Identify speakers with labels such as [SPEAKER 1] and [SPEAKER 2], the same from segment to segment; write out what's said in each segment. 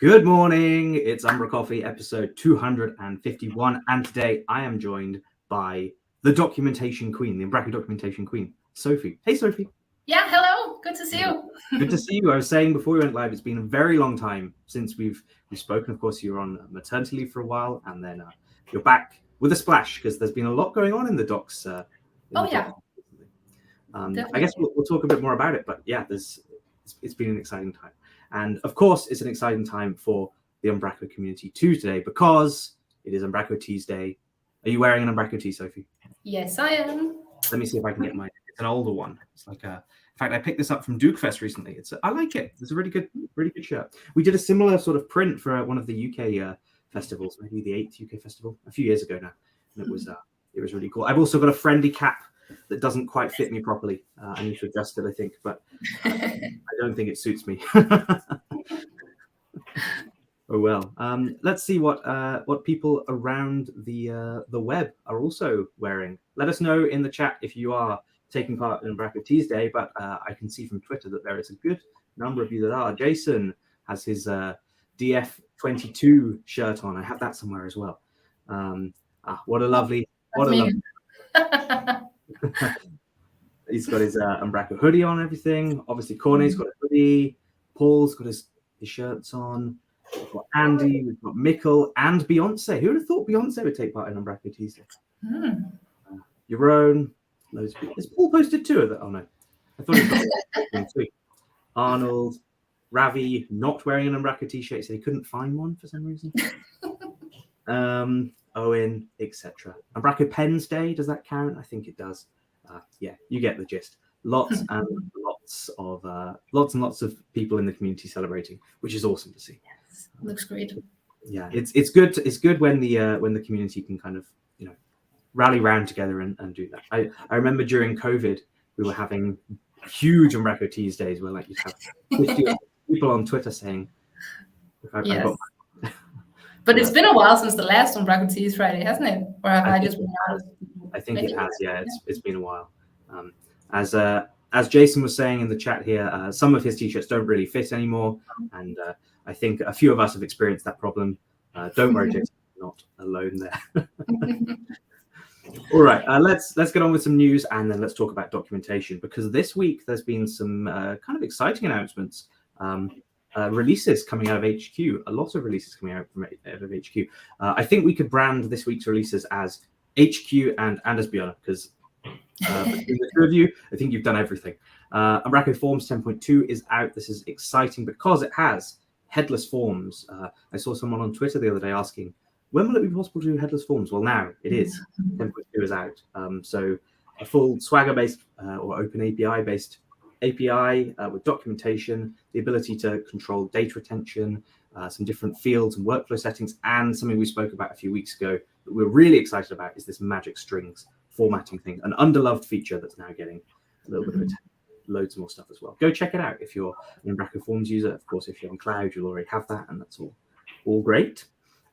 [SPEAKER 1] Good morning. It's umbraCoffee episode 251, and today I am joined by the documentation queen, the Umbraco documentation queen, Sofie. Hey, Sofie.
[SPEAKER 2] Yeah, hello. Good to see you.
[SPEAKER 1] Good to see you. I was saying before we went live, it's been a very long time since we've spoken. Of course, you were on maternity leave for a while, and then you're back with a splash because there's been a lot going on in the docs.
[SPEAKER 2] Yeah.
[SPEAKER 1] I guess we'll talk a bit more about it, but yeah, it's been an exciting time. And of course, it's an exciting time for the Umbraco community too today because it is Umbraco Tuesday. Are you wearing an Umbraco tee, Sofie?
[SPEAKER 2] Yes, I am.
[SPEAKER 1] Let me see if I can get mine. It's an older one. It's like in fact, I picked this up from Dukefest recently. I like it. It's a really good shirt. We did a similar sort of print for one of the UK festivals, maybe the 8th UK festival, a few years ago now, and it was really cool. I've also got a friendly cap that doesn't quite fit me properly. I need to adjust it, I think, but I don't think it suits me. Oh well. Let's see what people around the web are also wearing. Let us know in the chat if you are taking part in Umbraco Tuesday, but I can see from Twitter that there is a good number of you that are. Jason has his DF22 shirt on. I have that somewhere as well. What a lovely. He's got his Umbraco hoodie on and everything. Obviously, Corney's got a hoodie. Paul's got his shirts on. We've got Andy, we've got Mikkel, and Beyonce. Who would have thought Beyonce would take part in Umbraco Tuesday? Your own. Loads of people. Is Paul posted two of that? Oh no. I thought he got two. Arnold, Ravi, not wearing an Umbraco t-shirt. He said he couldn't find one for some reason. Owen, etc. Umbraco Pens Day, does that count? I think it does. Yeah, you get the gist. Lots and lots of people in the community celebrating, which is awesome to see.
[SPEAKER 2] Yes, looks great. Yeah,
[SPEAKER 1] it's good. It's good when the community can kind of rally around together and do that. I remember during COVID we were having huge Umbraco Tuesdays where like you'd have 50 people on Twitter saying,
[SPEAKER 2] yes. But it's been a while since the last Umbraco Tees Friday, hasn't it? Or have I just been out?
[SPEAKER 1] I think it has. Yeah, it's been a while. As Jason was saying in the chat here, some of his t-shirts don't really fit anymore, and I think a few of us have experienced that problem. Don't worry, Jason, you're not alone there. All right, let's get on with some news, and then let's talk about documentation, because this week there's been some kind of exciting announcements. Releases coming out of HQ, a lot of releases coming out of HQ. I think we could brand this week's releases as HQ and as Björn, because between the two of you, I think you've done everything. Umbraco Forms 10.2 is out. This is exciting because it has headless forms. I saw someone on Twitter the other day asking, when will it be possible to do headless forms? Well, now it is. 10.2 is out. So a full Swagger-based or Open API-based API with documentation, the ability to control data retention, some different fields and workflow settings, and something we spoke about a few weeks ago that we're really excited about is this magic strings formatting thing, an underloved feature that's now getting a little bit of attention. Loads more stuff as well. Go check it out if you're an Umbraco Forms user. Of course, if you're on cloud, you'll already have that, and that's all great.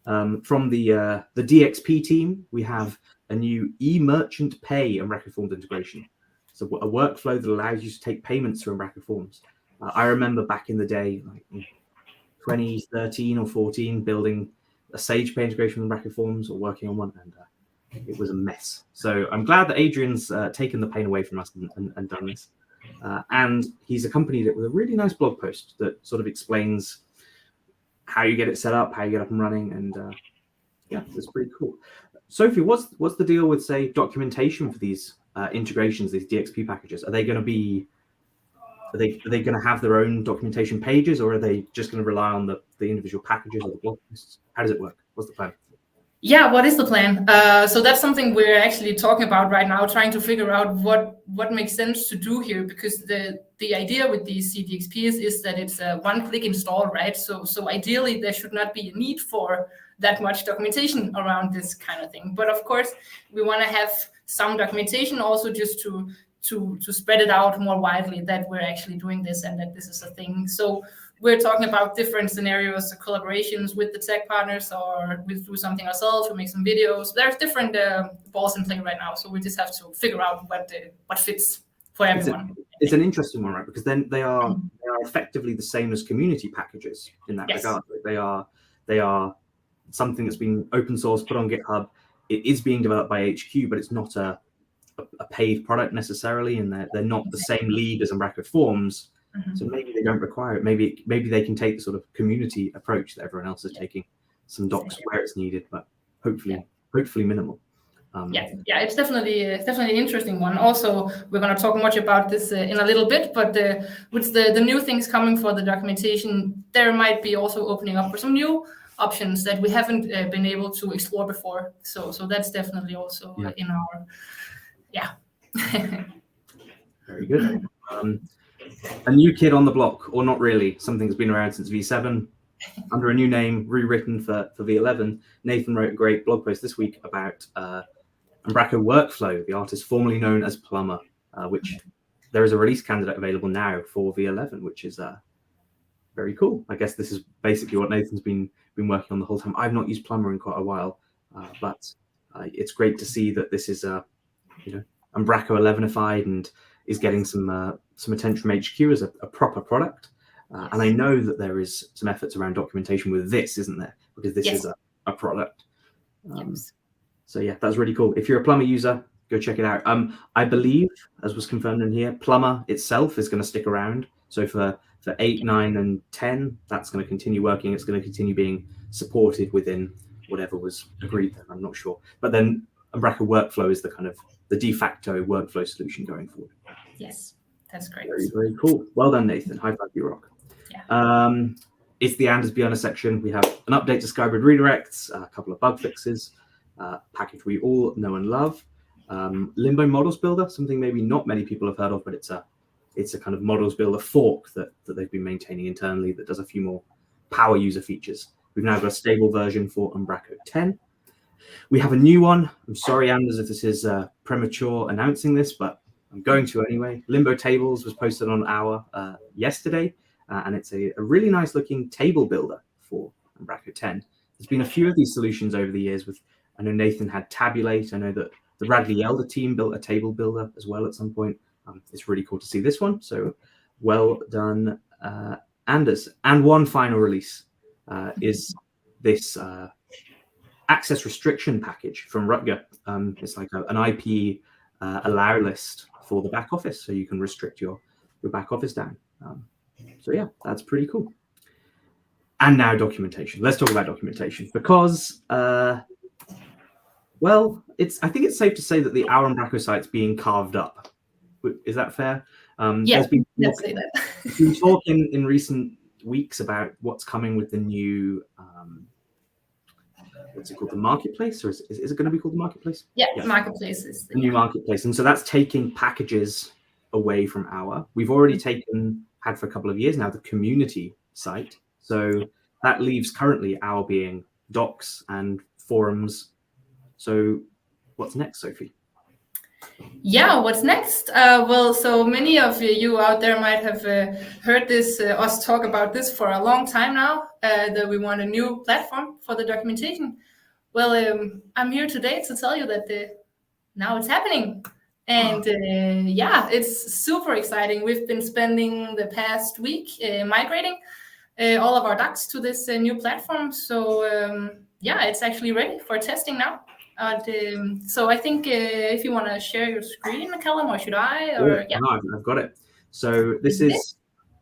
[SPEAKER 1] From the DXP team, we have a new e-merchant pay Umbraco Forms integration. So a workflow that allows you to take payments through Umbraco Forms. I remember back in the day, like 2013 or 14, building a Sage Pay integration with Umbraco Forms or working on one, and it was a mess. So I'm glad that Adrian's taken the pain away from us and done this. And he's accompanied it with a really nice blog post that sort of explains how you get it set up, how you get up and running, and yeah, it's pretty cool. Sofie, what's the deal with, say, documentation for these integrations, these DXP packages? Are they going to have their own documentation pages, or are they just going to rely on the individual packages or the blog posts? How does it work? What's the plan?
[SPEAKER 2] Yeah, what is the plan? So that's something we're actually talking about right now, trying to figure out what makes sense to do here, because the idea with these CDXPs is that it's a one-click install, right? So ideally there should not be a need for that much documentation around this kind of thing. But of course, we want to have some documentation also just to spread it out more widely that we're actually doing this and that this is a thing. So we're talking about different scenarios, collaborations with the tech partners, or we do something ourselves, we make some videos. There's different balls in play right now, so we just have to figure out what fits for everyone.
[SPEAKER 1] It's an interesting one, right? Because then they are effectively the same as community packages in that regard. They are something that's been open source, put on GitHub. It is being developed by HQ, but it's not a paid product necessarily, and they're not the same league as Umbraco Forms. So maybe they don't require it. Maybe they can take the sort of community approach that everyone else is taking. Some docs where it's needed, but hopefully minimal.
[SPEAKER 2] It's definitely an interesting one. Also, we're going to talk much about this in a little bit, but with the new things coming for the documentation, there might be also opening up for some new options that we haven't been able to explore before. So that's definitely also in our
[SPEAKER 1] Very good. A new kid on the block, or not really. Something's been around since V7, under a new name, rewritten for V11. Nathan wrote a great blog post this week about Umbraco Workflow, the artist formerly known as Plumber, which there is a release candidate available now for V11, which is very cool. I guess this is basically what Nathan's been working on the whole time. I've not used Plumber in quite a while, but it's great to see that this is Umbraco 11ified and is getting some attention from HQ as a proper product. And I know that there is some efforts around documentation with this, isn't there? Because this is a product. So yeah, that's really cool. If you're a Plumber user, go check it out. I believe, as was confirmed in here, Plumber itself is going to stick around. So for 8, 9, and 10, that's going to continue working. It's going to continue being supported within whatever was agreed then. I'm not sure. But then Umbraco Workflow is the kind of the de facto workflow solution going forward.
[SPEAKER 2] Yes, that's great.
[SPEAKER 1] Very, very cool. Well done, Nathan. High five, you rock. Yeah. It's the Anders Björner section. We have an update to Skybrid redirects, a couple of bug fixes, package we all know and love. Limbo Models Builder, something maybe not many people have heard of, but it's a kind of Models Builder fork that they've been maintaining internally that does a few more power user features. We've now got a stable version for Umbraco 10. We have a new one. I'm sorry, Anders, if this is premature announcing this, but I'm going to anyway. Limbo Tables was posted on our yesterday, and it's a really nice looking table builder for Umbraco 10. There's been a few of these solutions over the years. I know Nathan had Tabulate. I know that the Radley Elder team built a table builder as well at some point. It's really cool to see this one. So well done, Anders. And one final release is this access restriction package from Rutger. It's like an IP allow list for the back office, so you can restrict your back office down. So yeah, that's pretty cool. And now documentation. Let's talk about documentation because, I think it's safe to say that our Umbraco site's being carved up. Is that fair?
[SPEAKER 2] Let's say that.
[SPEAKER 1] There's been talk in recent weeks about what's coming with the new, what's it called, the marketplace, or is it going to be called the marketplace?
[SPEAKER 2] Yeah. Marketplace is
[SPEAKER 1] the new marketplace, and so that's taking packages away from we've already had for a couple of years now the community site, so that leaves currently being docs and forums. So what's next, Sofie?
[SPEAKER 2] Yeah, what's next? So many of you out there might have heard us talk about this for a long time now, that we want a new platform for the documentation. Well, I'm here today to tell you that now it's happening. And it's super exciting. We've been spending the past week migrating all of our docs to this new platform. So it's actually ready for testing now. So I think if you want to share your screen, Callum, or should I?
[SPEAKER 1] No, I've got it. So this is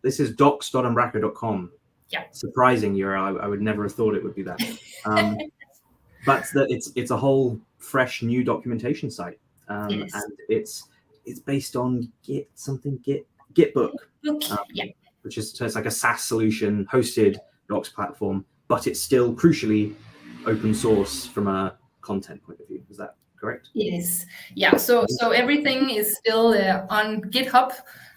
[SPEAKER 1] docs.umbraco.com.
[SPEAKER 2] Yeah.
[SPEAKER 1] Surprising, I would never have thought it would be that. But it's a whole fresh new documentation site, and it's based on Gitbook, which is, so it's like a SaaS solution hosted docs platform, but it's still crucially open source from a content point of view. Is that correct?
[SPEAKER 2] Yes. Yeah. So everything is still on GitHub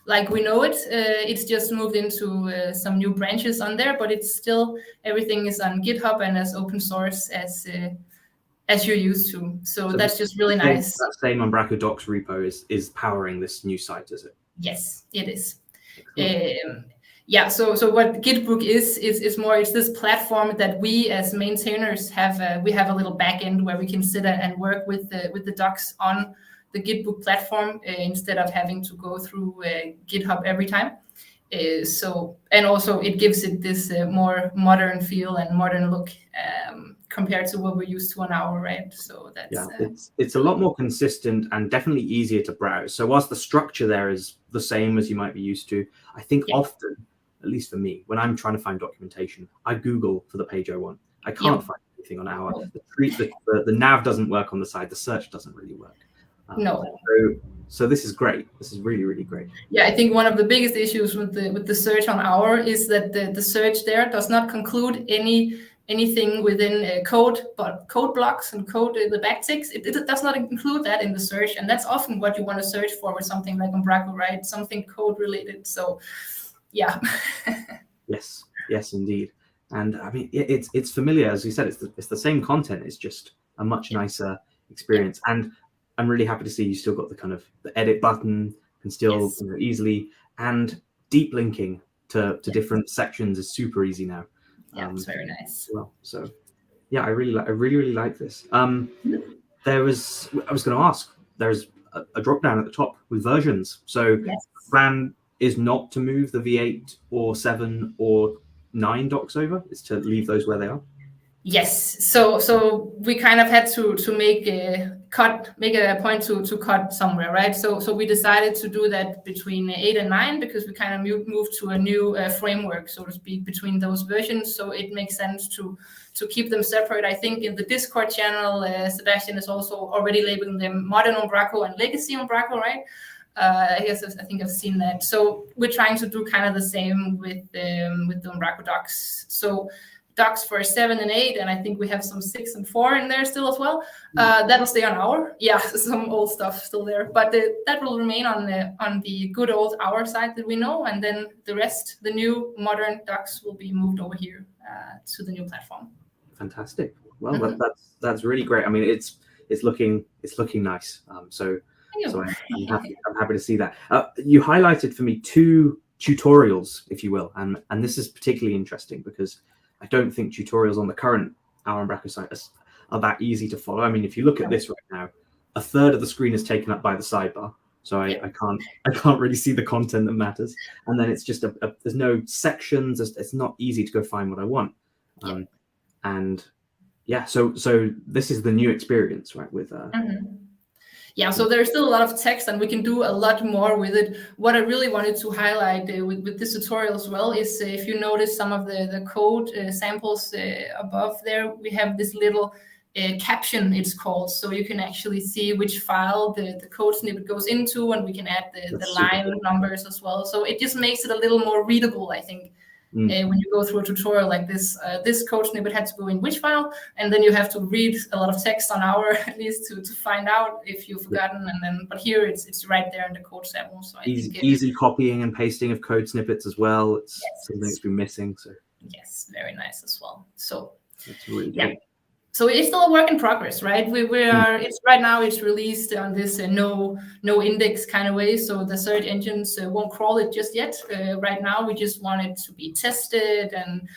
[SPEAKER 2] like we know it. It's just moved into some new branches on there, but it's still, everything is on GitHub and as open source as you're used to. So that's just really nice.
[SPEAKER 1] That same Umbraco docs repo is powering this new site, is it?
[SPEAKER 2] Yes, it is.
[SPEAKER 1] Cool.
[SPEAKER 2] So what Gitbook is more, it's this platform that we as maintainers have. We have a little backend where we can sit and work with the docs on the Gitbook platform instead of having to go through GitHub every time. And also it gives it this more modern feel and modern look compared to what we're used to on our, right? So that's
[SPEAKER 1] it's a lot more consistent and definitely easier to browse. So whilst the structure there is the same as you might be used to, I think often, at least for me, when I'm trying to find documentation, I Google for the page I want. I can't find anything on our. The nav doesn't work on the side. The search doesn't really work.
[SPEAKER 2] No.
[SPEAKER 1] So this is great. This is really, really great.
[SPEAKER 2] Yeah, I think one of the biggest issues with the search on our is that the search there does not conclude anything within code blocks and code the backticks. It does not include that in the search, and that's often what you want to search for with something like Umbraco, right? Something code related. So, yeah.
[SPEAKER 1] Yes, indeed. And I mean, it's familiar, as you said. It's the same content. It's just a much nicer experience. And I'm really happy to see you still got the kind of the edit button and still easily, and deep linking to different sections is super easy now.
[SPEAKER 2] Yeah, it's very nice.
[SPEAKER 1] Well, so yeah, I really like this. I was going to ask. There's a drop down at the top with versions. So the plan is not to move the V8 or 7 or 9 docs over. It's to leave those where they are.
[SPEAKER 2] Yes. So we kind of had to make a point to cut somewhere, right? So we decided to do that between 8 and 9 because we kind of moved to a new framework, so to speak, between those versions. So it makes sense to keep them separate. I think in the Discord channel, Sebastian is also already labeling them Modern Umbraco and Legacy Umbraco, right? I think I've seen that. So we're trying to do kind of the same with the Umbraco docs. So docs for 7 and 8, and I think we have some 6 and 4 in there still as well. That'll stay on our. Yeah, some old stuff still there, but that will remain on the good old our side that we know, and then the rest, the new modern docs, will be moved over here to the new platform.
[SPEAKER 1] Fantastic. Well, that's really great. I mean, it's looking nice. So I'm happy to see that. You highlighted for me 2 tutorials, if you will, and this is particularly interesting because I don't think tutorials on the current Our Umbraco site are that easy to follow. I mean, if you look at this right now, a third of the screen is taken up by the sidebar, so I can't really see the content that matters. And then it's just there's no sections. It's not easy to go find what I want. And yeah, so this is the new experience, right? With
[SPEAKER 2] Yeah, so there's still a lot of text and we can do a lot more with it. What I really wanted to highlight with this tutorial as well is if you notice some of the code samples above there, we have this little caption, it's called, so you can actually see which file the code snippet goes into, and we can add the line numbers as well. So it just makes it a little more readable, I think. When you go through a tutorial like this, this code snippet had to go in which file, and then you have to read a lot of text on our at least to find out if you've forgotten. And then, but here it's right there in the code sample. So
[SPEAKER 1] easy copying and pasting of code snippets as well. It's something that's been missing. So
[SPEAKER 2] yes, very nice as well. So
[SPEAKER 1] that's really good.
[SPEAKER 2] So it's still a work in progress, right? It's right now it's released on this no index kind of way, so the search engines won't crawl it just yet. Right now we just want it to be tested, and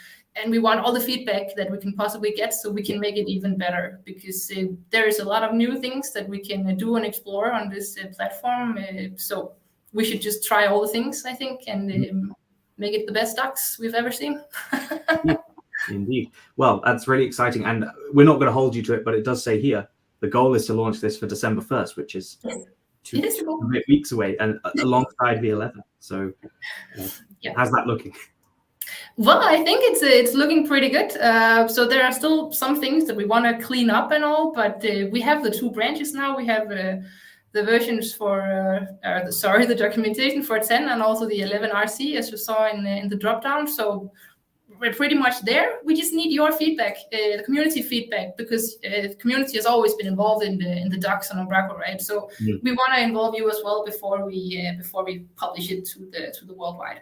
[SPEAKER 2] we want all the feedback that we can possibly get so we can make it even better, because there is a lot of new things that we can do and explore on this platform. So we should just try all the things, I think, and make it the best docs we've ever seen.
[SPEAKER 1] Indeed. Well, that's really exciting, and we're not going to hold you to it, but it does say here the goal is to launch this for December 1st, which is 2 weeks away, and alongside V11. So how's that looking?
[SPEAKER 2] Well, I think it's looking pretty good. So there are still some things that we want to clean up and all, but we have the 2 branches now. We have the versions for the documentation for 10 and also the 11 RC, as you saw in the drop down. So we're pretty much there. We just need your feedback, the community feedback, because the community has always been involved in the docs on Umbraco, right? So we want to involve you as well before we publish it to the worldwide.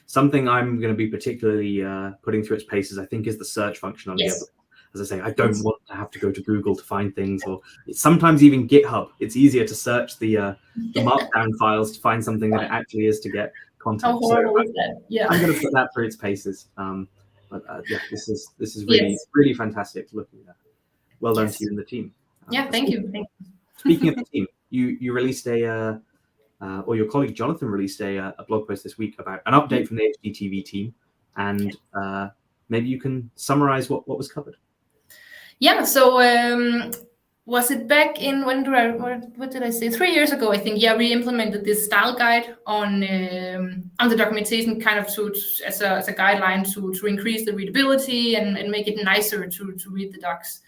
[SPEAKER 1] Something I'm going to be particularly putting through its paces, I think, is the search function on the other. As I say, I don't want to have to go to Google to find things, or sometimes even GitHub. It's easier to search the markdown files to find something than it actually is to get content.
[SPEAKER 2] How horrible is that? Yeah,
[SPEAKER 1] I'm going to put that through its paces. This is really fantastic looking at. Well done to you and the team.
[SPEAKER 2] Thank you.
[SPEAKER 1] Speaking of the team, you released or your colleague Jonathan released a blog post this week about an update from the HDTV team, and maybe you can summarize what was covered.
[SPEAKER 2] Yeah, so was it back in, what did I say? 3 years ago, I think. Yeah, we implemented this style guide on the documentation, kind of as a guideline to increase the readability and make it nicer to read the docs.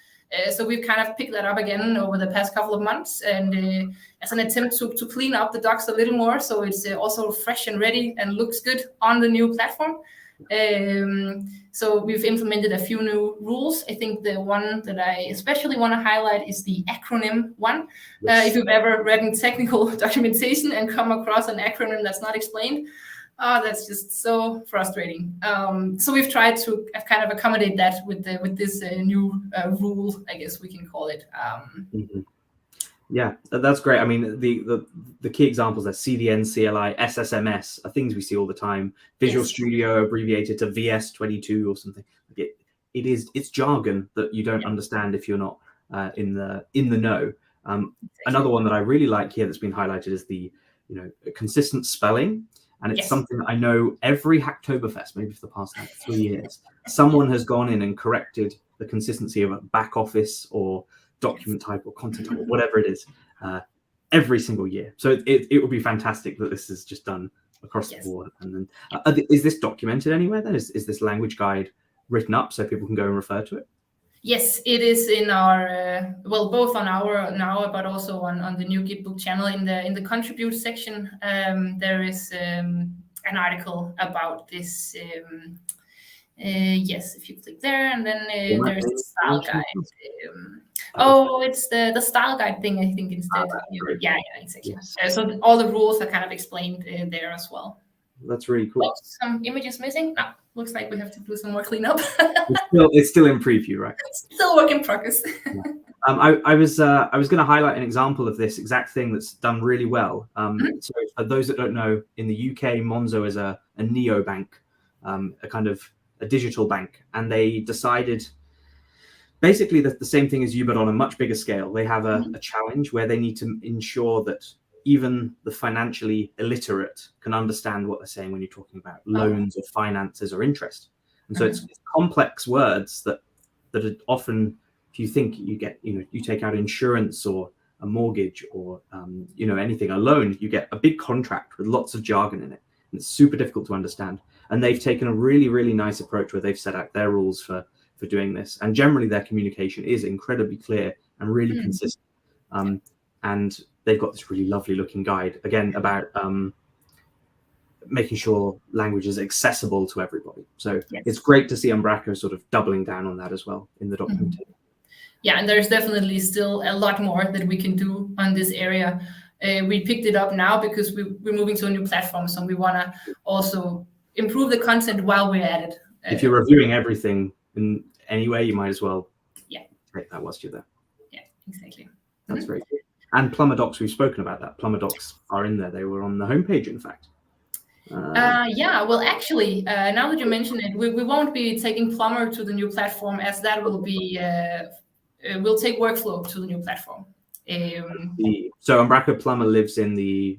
[SPEAKER 2] So we've kind of picked that up again over the past couple of months, and as an attempt to clean up the docs a little more, so it's also fresh and ready and looks good on the new platform. So we've implemented a few new rules. I think the one that I especially want to highlight is the acronym one. Yes. If you've ever read in technical documentation and come across an acronym that's not explained, that's just so frustrating. So we've tried to kind of accommodate that with this new rule, I guess we can call it.
[SPEAKER 1] Yeah, that's great. I mean, the key examples are CDN, CLI, SSMS are things we see all the time. Visual Studio abbreviated to VS22 or something. It's jargon that you don't understand if you're not in the know. Another one that I really like here that's been highlighted is the consistent spelling, and it's something that I know every Hacktoberfest, maybe for the past 3 years, someone has gone in and corrected the consistency of a back office or document type or content type or whatever it is every single year. So it would be fantastic that this is just done across the board. And then is this documented anywhere then? Is this language guide written up so people can go and refer to it?
[SPEAKER 2] Yes, it is in our both on our now, but also on the new Gitbook channel. In the contribute section, there is an article about this. Yes, if you click there, and then there's the style guide. It's the style guide thing, I think, instead. Yeah, exactly. Yes. So all the rules are kind of explained there as well.
[SPEAKER 1] That's really cool.
[SPEAKER 2] Some images missing? No, looks like we have to do some more cleanup.
[SPEAKER 1] It's still in preview, right?
[SPEAKER 2] Still work in progress.
[SPEAKER 1] Yeah. I was going to highlight an example of this exact thing that's done really well. So for those that don't know, in the UK, Monzo is a neobank, a kind of a digital bank, and they decided basically that the same thing as you, but on a much bigger scale. They have a challenge where they need to ensure that even the financially illiterate can understand what they're saying when you're talking about loans or finances or interest. And so it's complex words that are often, if you think you take out insurance or a mortgage or anything, a loan, you get a big contract with lots of jargon in it, and it's super difficult to understand. And they've taken a really, really nice approach where they've set out their rules for doing this. And generally their communication is incredibly clear and really consistent. And they've got this really lovely looking guide, again, about making sure language is accessible to everybody. So it's great to see Umbraco sort of doubling down on that as well in the documentation.
[SPEAKER 2] Yeah, and there's definitely still a lot more that we can do on this area. We picked it up now because we're moving to a new platform, so we want to also improve the content while we're at it.
[SPEAKER 1] If you're reviewing everything in any way, you might as well take that whilst you're there.
[SPEAKER 2] Yeah, exactly.
[SPEAKER 1] That's very good. And Plumber Docs, we've spoken about that. Plumber Docs are in there. They were on the homepage, in fact.
[SPEAKER 2] Well, actually, now that you mention it, we won't be taking Plumber to the new platform, as that will be, we'll take Workflow to the new platform.
[SPEAKER 1] So Umbraco Plumber lives in the...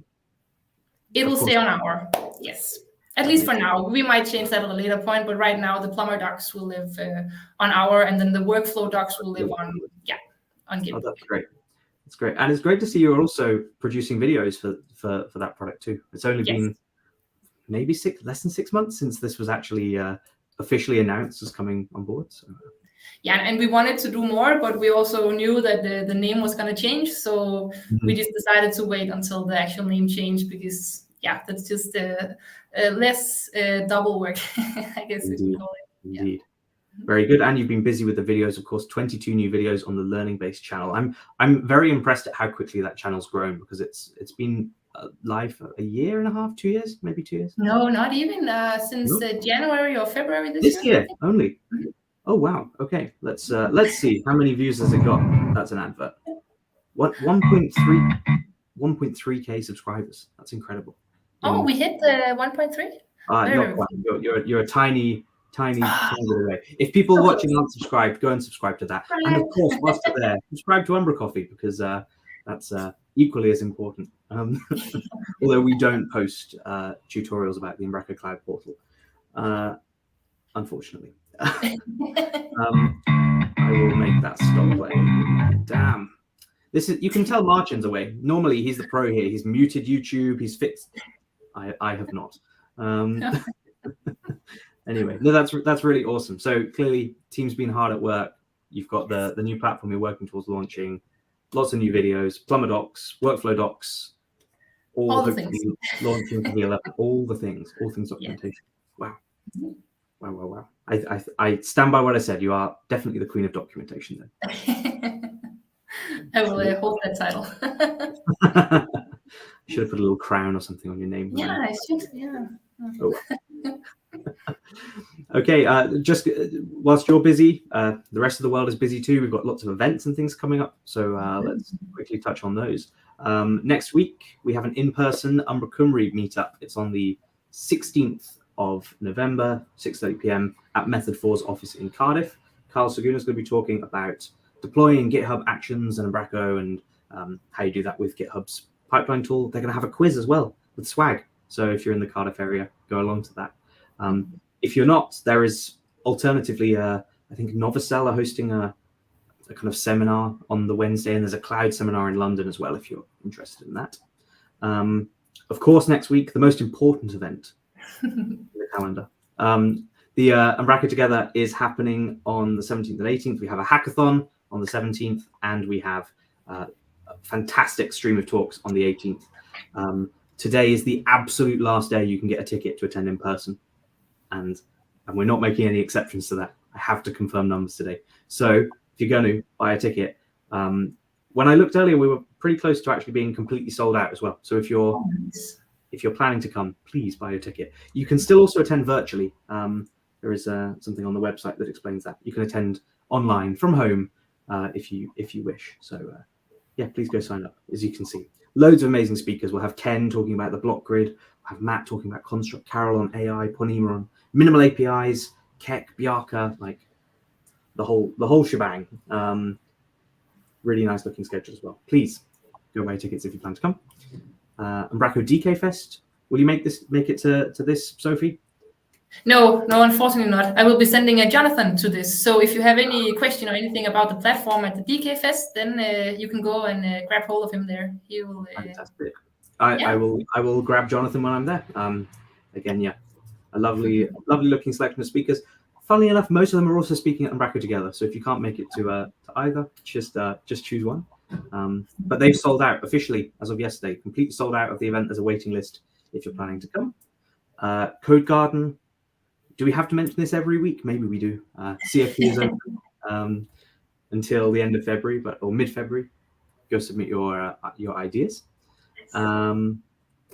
[SPEAKER 2] It will stay on our, yes. At least for now. We might change that at a later point, but right now the Plumber Docs will live on our, and then the Workflow Docs will live on GitHub.
[SPEAKER 1] Oh, that's great. That's great. And it's great to see you're also producing videos for that product too. It's only been maybe less than 6 months since this was actually officially announced as coming on board. So.
[SPEAKER 2] Yeah, and we wanted to do more, but we also knew that the name was going to change. So we just decided to wait until the actual name changed because, that's just less double work, I guess we can call it.
[SPEAKER 1] Indeed. Very good. And you've been busy with the videos, of course, 22 new videos on the learning-based channel. I'm very impressed at how quickly that channel's grown because it's been live for a year and a half, 2 years, maybe 2 years.
[SPEAKER 2] No, not even since January or February
[SPEAKER 1] this year only. Oh wow. Okay, let's see how many views has it got. That's an advert. What 1.3k subscribers. That's incredible.
[SPEAKER 2] Oh, we hit the 1.3.
[SPEAKER 1] Not quite. You're a tiny bit away. If people watching aren't subscribed, go and subscribe to that. And of course, whilst you're there, subscribe to umbraCoffee because That's equally as important. Although we don't post tutorials about the Umbraco Cloud Portal, unfortunately. I will make that stop playing. Damn. You can tell Marcin's away. Normally he's the pro here. He's muted YouTube. He's fixed. I have not. Anyway, no, that's really awesome. So clearly, team's been hard at work. You've got the new platform you're working towards launching. Lots of new videos, Plumber docs, workflow docs,
[SPEAKER 2] all the things.
[SPEAKER 1] Launching for the 11. All things documentation. Yeah. Wow. I stand by what I said. You are definitely the queen of documentation then.
[SPEAKER 2] I will hold that title.
[SPEAKER 1] Should have put a little crown or something on your name.
[SPEAKER 2] Yeah, I should. Yeah.
[SPEAKER 1] Oh. Okay, just whilst you're busy, the rest of the world is busy too. We've got lots of events and things coming up, so let's quickly touch on those. Next week, we have an in-person umbraCoffee meetup. It's on the 16th of November, 6:30 p.m. at Method 4's office in Cardiff. Carl Saguna is going to be talking about deploying GitHub Actions and Umbraco and how you do that with GitHub's pipeline tool. They're going to have a quiz as well with swag. So if you're in the Cardiff area, go along to that. If you're not, there is alternatively, I think Novacell are hosting a kind of seminar on the Wednesday, and there's a cloud seminar in London as well if you're interested in that. Of course, next week, the most important event in the calendar. The Umbraco Together is happening on the 17th and 18th. We have a hackathon on the 17th, and we have a fantastic stream of talks on the 18th. Today is the absolute last day you can get a ticket to attend in person. And we're not making any exceptions to that. I have to confirm numbers today. So if you're going to buy a ticket, when I looked earlier, we were pretty close to actually being completely sold out as well. So if you're planning to come, please buy a ticket. You can still also attend virtually. There is something on the website that explains that. You can attend online from home if you wish. So yeah, please go sign up. As you can see, loads of amazing speakers. We'll have Ken talking about the block grid. We'll have Matt talking about construct, Carol on AI, Ponima on minimal APIs, Keck, Bjarka, like the whole shebang. Really nice looking schedule as well. Please go buy tickets if you plan to come. Umbraco DK Fest. Will you make it to this, Sofie?
[SPEAKER 2] No, unfortunately not. I will be sending a Jonathan to this. So if you have any question or anything about the platform at the DK Fest, then you can go and grab hold of him there. He will.
[SPEAKER 1] Fantastic. I will grab Jonathan when I'm there. Again, yeah, a lovely looking selection of speakers. Funnily enough, most of them are also speaking at Umbraco Together. So if you can't make it to either, just choose one. But they've sold out officially as of yesterday. Completely sold out of the event. There's a waiting list if you're planning to come. Code Garden. Do we have to mention this every week? Maybe we do. CFP is open until the end of February, or mid-February. Go submit your ideas. And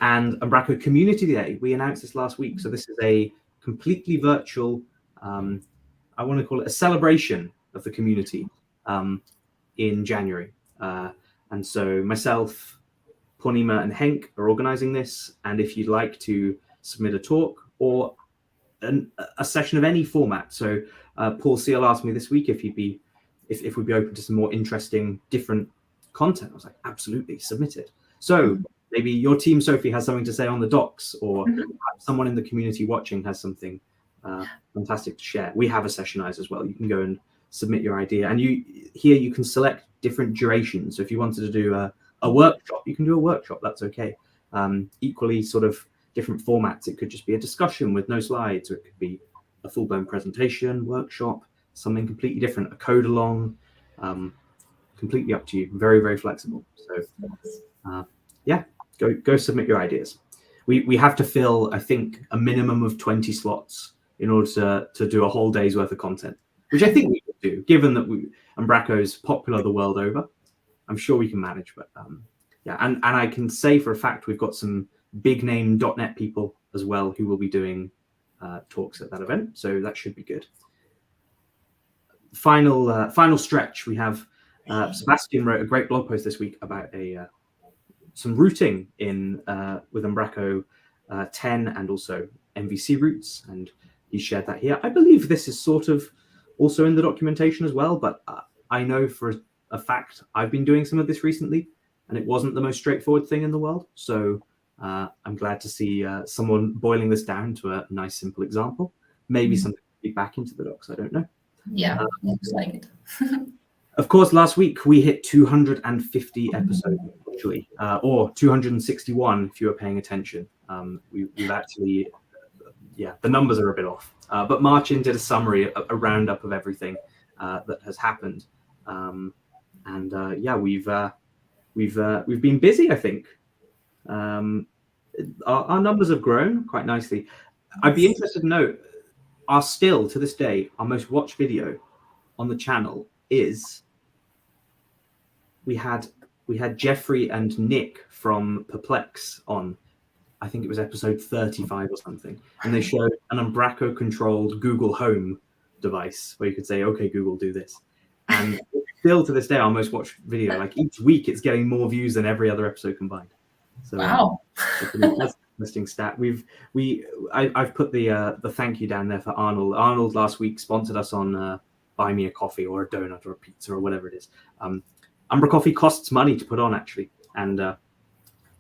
[SPEAKER 1] Umbraco Community Day. We announced this last week. So this is a completely virtual, I want to call it a celebration of the community in January. And so myself, Ponima and Henk are organizing this. And if you'd like to submit a talk or a session of any format. So Paul Seal asked me this week if we'd be open to some more interesting, different content. I was like, absolutely, submit it. So maybe your team, Sofie, has something to say on the docs, or someone in the community watching has something fantastic to share. We have a sessionize as well. You can go and submit your idea, and you can select different durations. So if you wanted to do a workshop, you can do a workshop. That's okay. Equally, sort of different formats. It could just be a discussion with no slides, or it could be a full-blown presentation, workshop, something completely different, a code along, completely up to you. Very, very flexible. So yeah, go submit your ideas. We have to fill, I think, a minimum of 20 slots in order to do a whole day's worth of content, which I think we could do, given that Umbraco is popular the world over. I'm sure we can manage, but yeah, and I can say for a fact we've got some big name .NET people as well who will be doing talks at that event, so that should be good. Final stretch, we have Sebastian wrote a great blog post this week about some routing with Umbraco 10 and also MVC routes, and he shared that here. I believe this is sort of also in the documentation as well, but I know for a fact I've been doing some of this recently. and it wasn't the most straightforward thing in the world. So I'm glad to see someone boiling this down to a nice, simple example. Maybe something to be back into the docs. I don't know.
[SPEAKER 2] Yeah, looks like it.
[SPEAKER 1] Of course, last week we hit 250 episodes, actually, or 261 if you were paying attention. We've actually, the numbers are a bit off. But Marcin did a summary, a roundup of everything that has happened, we've been busy. I think our numbers have grown quite nicely. I'd be interested to know, still to this day, our most watched video on the channel is. We had Jeffrey and Nick from Perplex on, I think it was episode 35 or something, and they showed an Umbraco controlled Google Home device where you could say, "Okay, Google, do this." And still to this day, our most watched video. Like each week, it's getting more views than every other episode combined. So
[SPEAKER 2] wow,
[SPEAKER 1] that's an interesting stat. I've put the thank you down there for Arnold. Arnold last week sponsored us on Buy Me a Coffee or a donut or a pizza or whatever it is. umbraCoffee costs money to put on, actually, and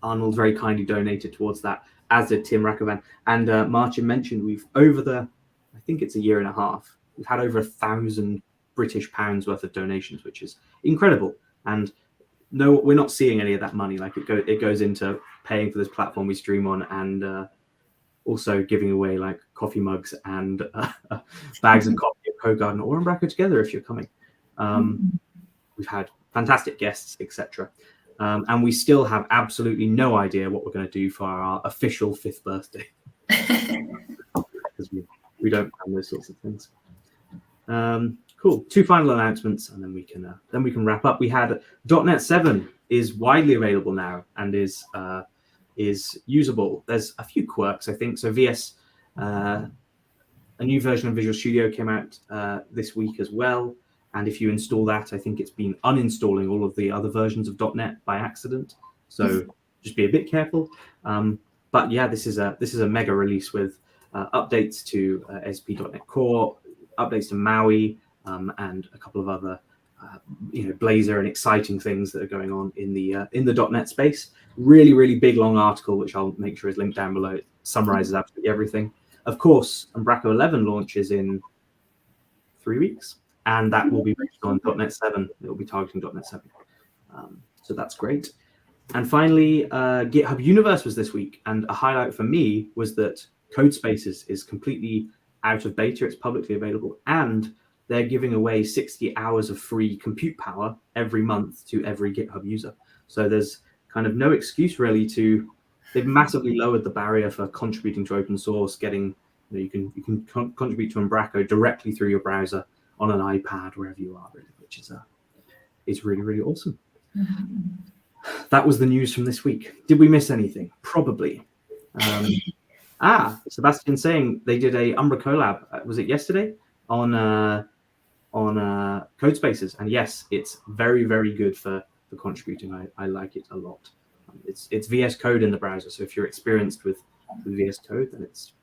[SPEAKER 1] Arnold very kindly donated towards that, as did Tim Rakovan. And Marcin mentioned I think it's a year and a half, we've had over 1,000 British pounds worth of donations, which is incredible. And no, we're not seeing any of that money. Like it goes into paying for this platform we stream on, and also giving away like coffee mugs and bags of coffee at Co Garden or Umbraco together if you're coming. We've had fantastic guests, etc. And we still have absolutely no idea what we're going to do for our official 5th birthday. Because we don't plan those sorts of things. Cool. 2 final announcements, and then we can wrap up. We had .NET 7 is widely available now and is usable. There's a few quirks, I think. So VS, a new version of Visual Studio came out this week as well. And if you install that, I think it's been uninstalling all of the other versions of .NET by accident. So just be a bit careful. But yeah, this is a mega release with updates to ASP.NET Core, updates to Maui, and a couple of other Blazor and exciting things that are going on in the .NET space. Really, really big long article, which I'll make sure is linked down below. It summarizes absolutely everything. Of course, Umbraco 11 launches in 3 weeks. And that will be based on .NET 7. It will be targeting .NET 7. So that's great. And finally, GitHub Universe was this week. And a highlight for me was that Codespaces is completely out of beta. It's publicly available. And they're giving away 60 hours of free compute power every month to every GitHub user. So there's kind of no excuse really they've massively lowered the barrier for contributing to open source, you can contribute to Umbraco directly through your browser on an iPad, wherever you are, really, which is really, really awesome. That was the news from this week. Did we miss anything? Probably. Sebastian saying they did a Umbra collab. Was it yesterday on Codespaces? And yes, it's very, very good for contributing. I like it a lot. It's VS Code in the browser, so if you're experienced with VS Code, then it's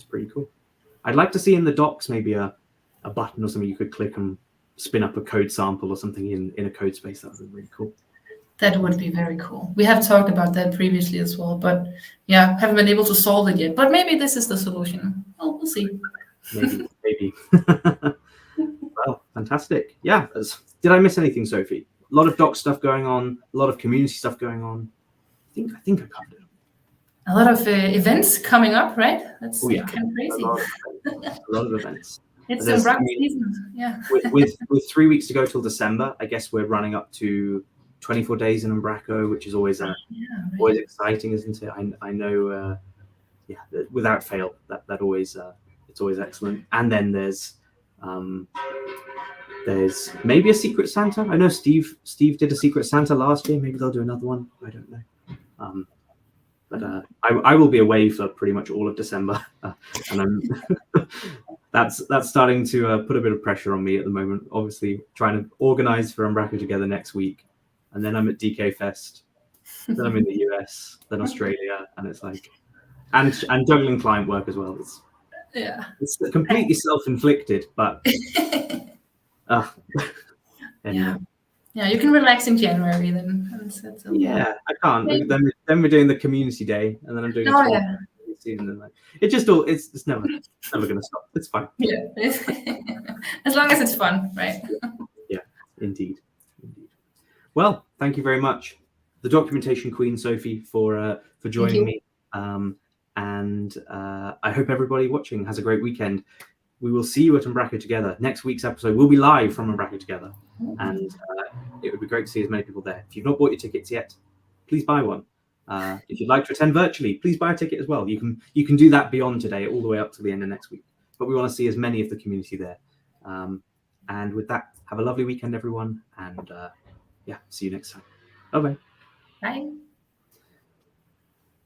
[SPEAKER 1] pretty cool. I'd like to see in the docs maybe a button or something you could click and spin up a code sample or something in a code space. That would be really cool.
[SPEAKER 2] That would be very cool. We have talked about that previously as well, but yeah, haven't been able to solve it yet. But maybe this is the solution. Well, we'll see.
[SPEAKER 1] Maybe. Well, fantastic. Yeah. Did I miss anything, Sofie? A lot of doc stuff going on, a lot of community stuff going on. I think I covered it.
[SPEAKER 2] A lot of events coming up, right? That's kind of crazy.
[SPEAKER 1] A lot of events.
[SPEAKER 2] It's Umbraco season, yeah.
[SPEAKER 1] with 3 weeks to go till December, I guess we're running up to 24 days in Umbraco, which is always always exciting, isn't it? I know, without fail, that always it's always excellent. And then there's maybe a Secret Santa. I know Steve did a Secret Santa last year. Maybe they'll do another one. I don't know. But I will be away for pretty much all of December, and I'm that's starting to put a bit of pressure on me at the moment. Obviously, trying to organize for Umbraco together next week, and then I'm at DK Fest, then I'm in the US, then Australia, and it's like, and juggling client work as well. It's completely self-inflicted, but anyway.
[SPEAKER 2] Yeah, you can relax in January then.
[SPEAKER 1] Yeah, I can't. Yeah. Then we're doing the community day, and then I'm doing.
[SPEAKER 2] Oh yeah.
[SPEAKER 1] And then it just all it's never going to stop. It's fine.
[SPEAKER 2] Yeah, as long as it's fun, right?
[SPEAKER 1] Yeah, indeed. Well, thank you very much, the documentation queen, Sofie, for joining me. And I hope everybody watching has a great weekend. We will see you at Umbraco together. Next week's episode will be live from Umbraco together, and it would be great to see as many people there. If you've not bought your tickets yet, please buy one. If you'd like to attend virtually, please buy a ticket as well. You can do that beyond today, all the way up to the end of next week. But we want to see as many of the community there. And with that, have a lovely weekend, everyone. And see you next time. Bye-bye.
[SPEAKER 2] Bye.